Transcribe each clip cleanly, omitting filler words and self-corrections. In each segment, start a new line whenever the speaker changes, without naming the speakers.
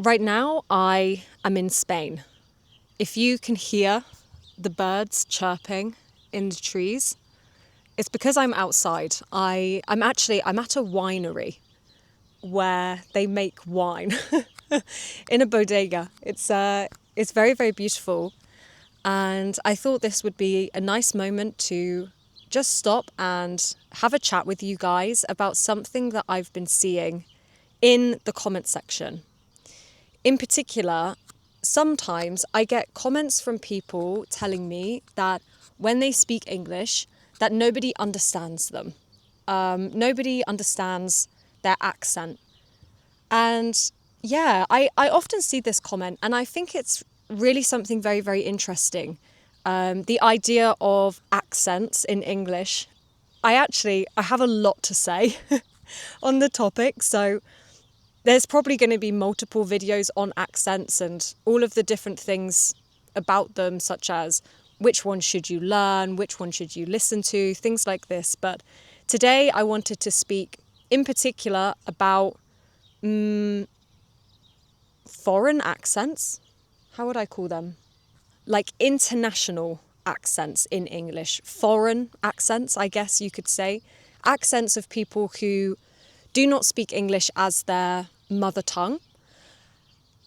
Right now, I am in Spain. If you can hear the birds chirping in the trees, it's because I'm outside. I'm at a winery where they make wine in a bodega. It's very, very beautiful. And I thought this would be a nice moment to just stop and have a chat with you guys about something that I've been seeing in the comment section. In particular, sometimes I get comments from people telling me that when they speak English, that nobody understands them. Nobody understands their accent. And yeah, I often see this comment and I think it's really something very, very interesting. The idea of accents in English. I have a lot to say on the topic. So there's probably going to be multiple videos on accents and all of the different things about them, such as which one should you learn, which one should you listen to, things like this. But today I wanted to speak in particular about foreign accents. How would I call them? Like international accents in English. Foreign accents, I guess you could say. Accents of people who do not speak English as their mother tongue.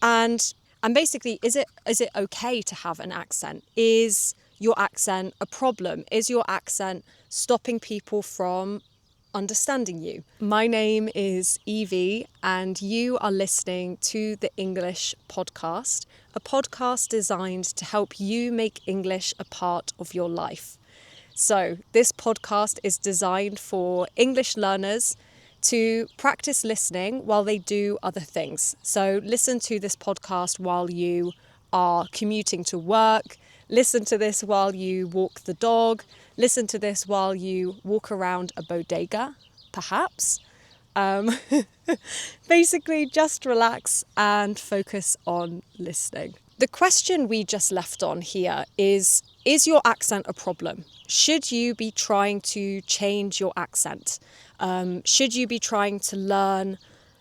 And basically, is it okay to have an accent? Is your accent a problem? Is your accent stopping people from understanding you? My name is Evie, and you are listening to the English podcast, a podcast designed to help you make English a part of your life. So this podcast is designed for English learners to practice listening while they do other things. So listen to this podcast while you are commuting to work, listen to this while you walk the dog, listen to this while you walk around a bodega, perhaps. Basically, just relax and focus on listening. The question we just left on here is your accent a problem? Should you be trying to change your accent? Should you be trying to learn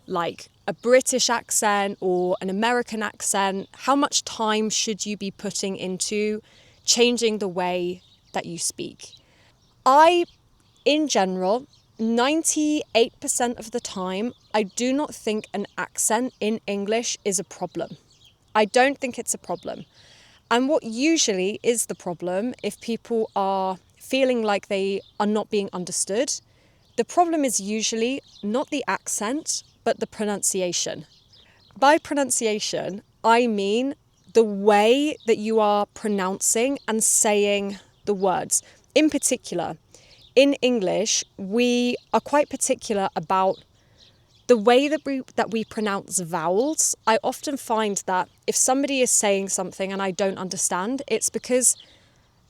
like a British accent or an American accent? How much time should you be putting into changing the way that you speak? In general, 98% of the time, I do not think an accent in English is a problem. I don't think it's a problem. And what usually is the problem if people are feeling like they are not being understood, the problem is usually not the accent, but the pronunciation. By pronunciation, I mean the way that you are pronouncing and saying the words. In particular, in English, we are quite particular about the way that we pronounce vowels. I often find that if somebody is saying something and I don't understand, it's because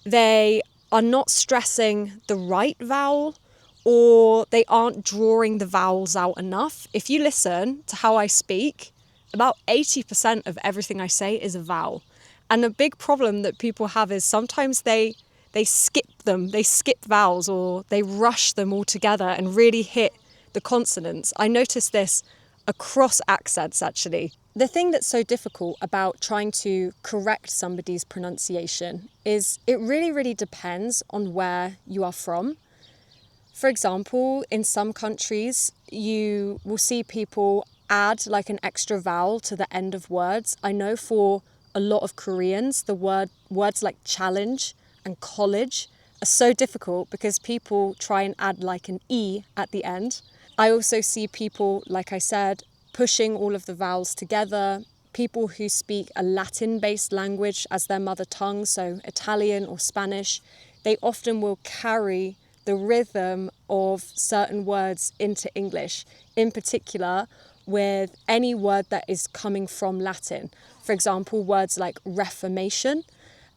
they are not stressing the right vowel or they aren't drawing the vowels out enough. If you listen to how I speak, about 80% of everything I say is a vowel. And a big problem that people have is sometimes they skip them, they skip vowels or they rush them all together and really hit the consonants. I notice this across accents, actually. The thing that's so difficult about trying to correct somebody's pronunciation is it really, really depends on where you are from. For example, in some countries, you will see people add like an extra vowel to the end of words. I know for a lot of Koreans, the words like challenge and college are so difficult because people try and add like an E at the end. I also see people, like I said, pushing all of the vowels together, people who speak a Latin-based language as their mother tongue, so Italian or Spanish, they often will carry the rhythm of certain words into English, in particular with any word that is coming from Latin. For example, words like reformation.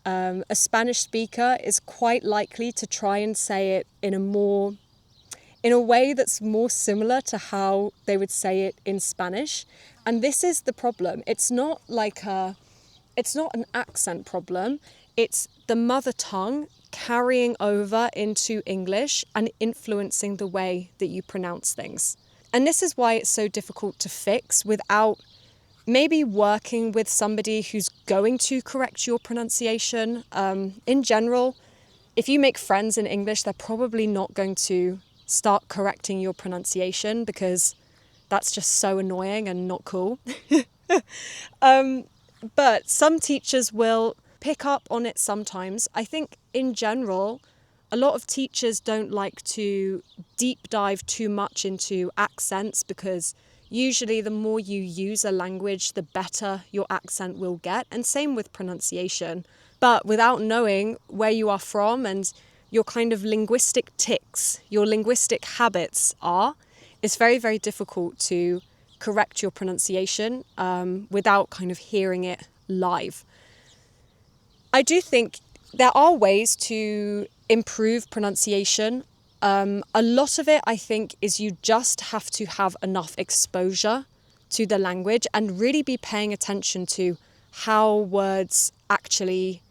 A Spanish speaker is quite likely to try and say it in a way that's more similar to how they would say it in Spanish. And this is the problem. It's not an accent problem. It's the mother tongue carrying over into English and influencing the way that you pronounce things. And this is why it's so difficult to fix without maybe working with somebody who's going to correct your pronunciation. In general, if you make friends in English, they're probably not going to start correcting your pronunciation because that's just so annoying and not cool. But some teachers will pick up on it sometimes. I think in general, a lot of teachers don't like to deep dive too much into accents because usually the more you use a language, the better your accent will get. And same with pronunciation. But without knowing where you are from and your kind of linguistic tics, your linguistic habits are, it's very, very difficult to correct your pronunciation without kind of hearing it live. I do think there are ways to improve pronunciation. A lot of it, I think, is you just have to have enough exposure to the language and really be paying attention to how words actually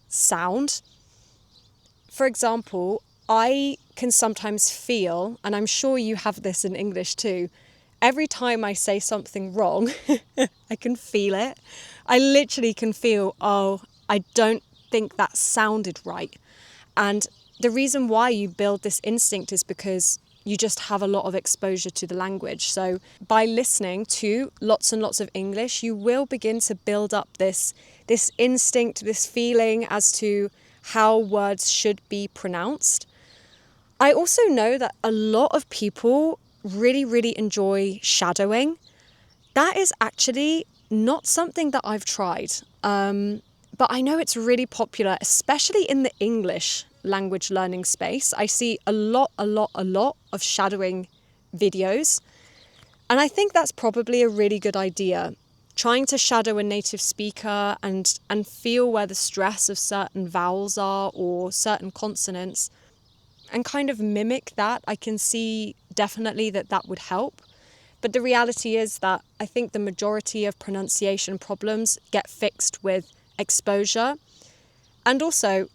sound. For example, I can sometimes feel, and I'm sure you have this in English too, every time I say something wrong, I can feel it. I literally can feel, oh, I don't think that sounded right. And the reason why you build this instinct is because you just have a lot of exposure to the language. So by listening to lots and lots of English, you will begin to build up this instinct, this feeling as to how words should be pronounced. I also know that a lot of people really, really enjoy shadowing. That is actually not something that I've tried, but I know it's really popular, especially in the English language learning space. I see a lot of shadowing videos, and I think that's probably a really good idea. Trying to shadow a native speaker and feel where the stress of certain vowels are or certain consonants and kind of mimic that, I can see definitely that would help. But the reality is that I think the majority of pronunciation problems get fixed with exposure. And also,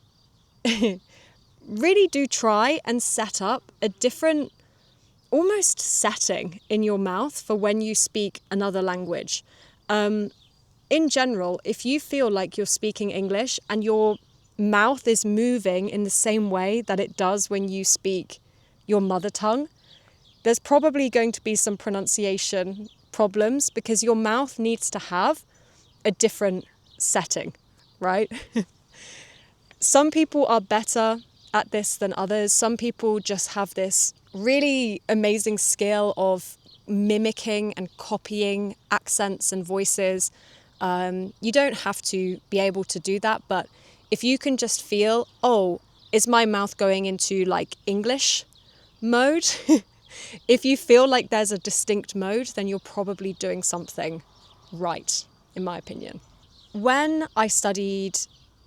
really do try and set up a different almost setting in your mouth for when you speak another language. In general, if you feel like you're speaking English and your mouth is moving in the same way that it does when you speak your mother tongue, there's probably going to be some pronunciation problems because your mouth needs to have a different setting, right? Some people are better at this than others. Some people just have this really amazing skill of mimicking and copying accents and voices. You don't have to be able to do that, but if you can just feel, oh, is my mouth going into like English mode? If you feel like there's a distinct mode, then you're probably doing something right, in my opinion. When I studied,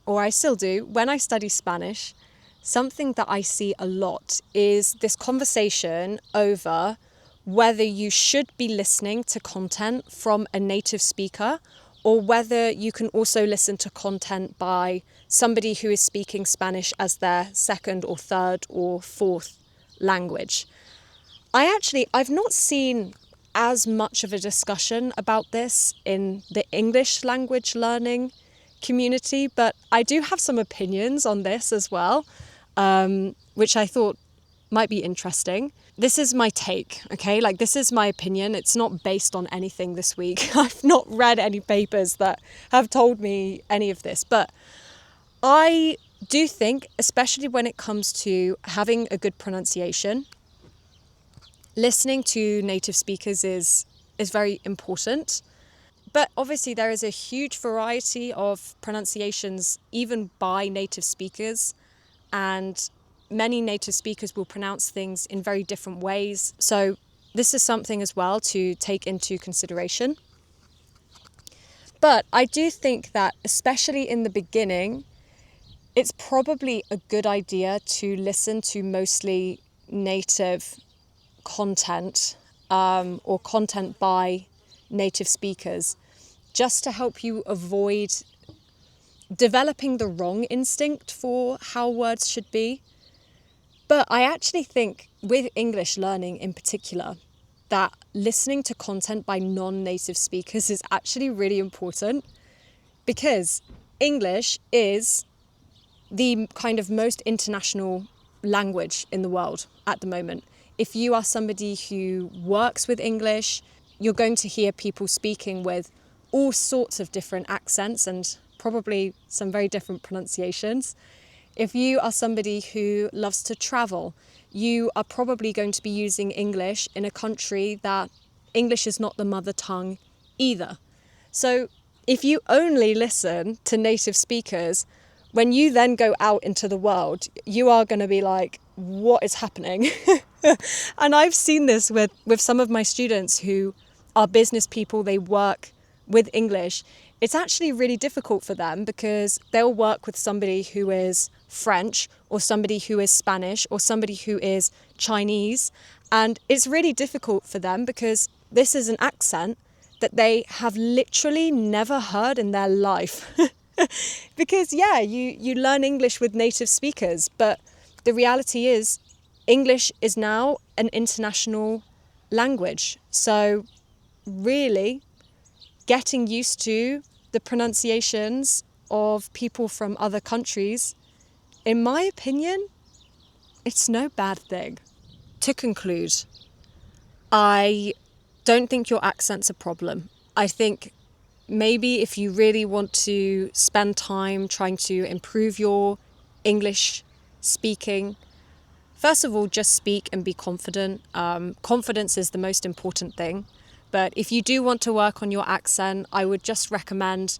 or I still do, when I study Spanish, something that I see a lot is this conversation over whether you should be listening to content from a native speaker or whether you can also listen to content by somebody who is speaking Spanish as their second or third or fourth language. I've not seen as much of a discussion about this in the English language learning community, but I do have some opinions on this as well, which I thought might be interesting. This is my take, okay? Like, this is my opinion. It's not based on anything this week. I've not read any papers that have told me any of this, but I do think, especially when it comes to having a good pronunciation, listening to native speakers is very important. But obviously there is a huge variety of pronunciations even by native speakers, and many native speakers will pronounce things in very different ways. So this is something as well to take into consideration. But I do think that especially in the beginning, it's probably a good idea to listen to mostly native content or content by native speakers, just to help you avoid developing the wrong instinct for how words should be. But I actually think with English learning in particular, that listening to content by non-native speakers is actually really important, because English is the kind of most international language in the world at the moment. If you are somebody who works with English, you're going to hear people speaking with all sorts of different accents and probably some very different pronunciations. If you are somebody who loves to travel, you are probably going to be using English in a country that English is not the mother tongue either. So if you only listen to native speakers, when you then go out into the world, you are going to be like, what is happening? And I've seen this with some of my students who are business people, they work with English. It's actually really difficult for them because they'll work with somebody who is French or somebody who is Spanish or somebody who is Chinese. And it's really difficult for them because this is an accent that they have literally never heard in their life. Because, yeah, you learn English with native speakers, but the reality is English is now an international language. So really getting used to the pronunciations of people from other countries, in my opinion, it's no bad thing. To conclude, I don't think your accent's a problem. I think maybe if you really want to spend time trying to improve your English speaking, first of all, just speak and be confident. Confidence is the most important thing. But if you do want to work on your accent, I would just recommend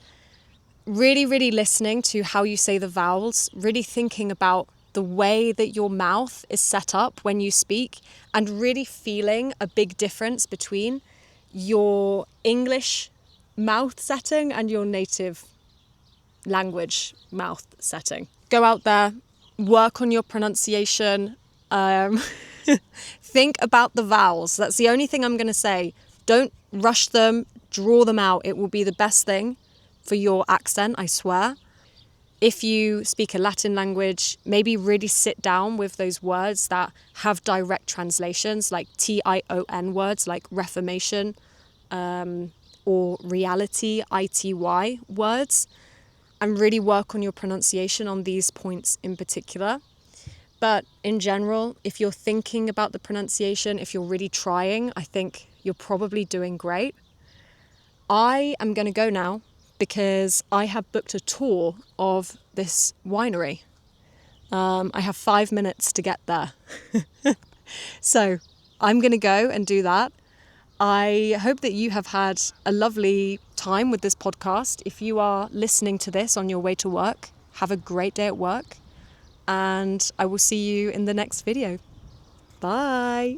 really, really listening to how you say the vowels, really thinking about the way that your mouth is set up when you speak, and really feeling a big difference between your English mouth setting and your native language mouth setting. Go out there, work on your pronunciation, think about the vowels. That's the only thing I'm going to say. Don't rush them, draw them out. It will be the best thing for your accent, I swear. If you speak a Latin language, maybe really sit down with those words that have direct translations, like TION words like reformation, or reality, ITY words, and really work on your pronunciation on these points in particular. But in general, if you're thinking about the pronunciation, if you're really trying, I think you're probably doing great. I am going to go now because I have booked a tour of this winery. I have 5 minutes to get there. So I'm going to go and do that. I hope that you have had a lovely time with this podcast. If you are listening to this on your way to work, have a great day at work. And I will see you in the next video. Bye.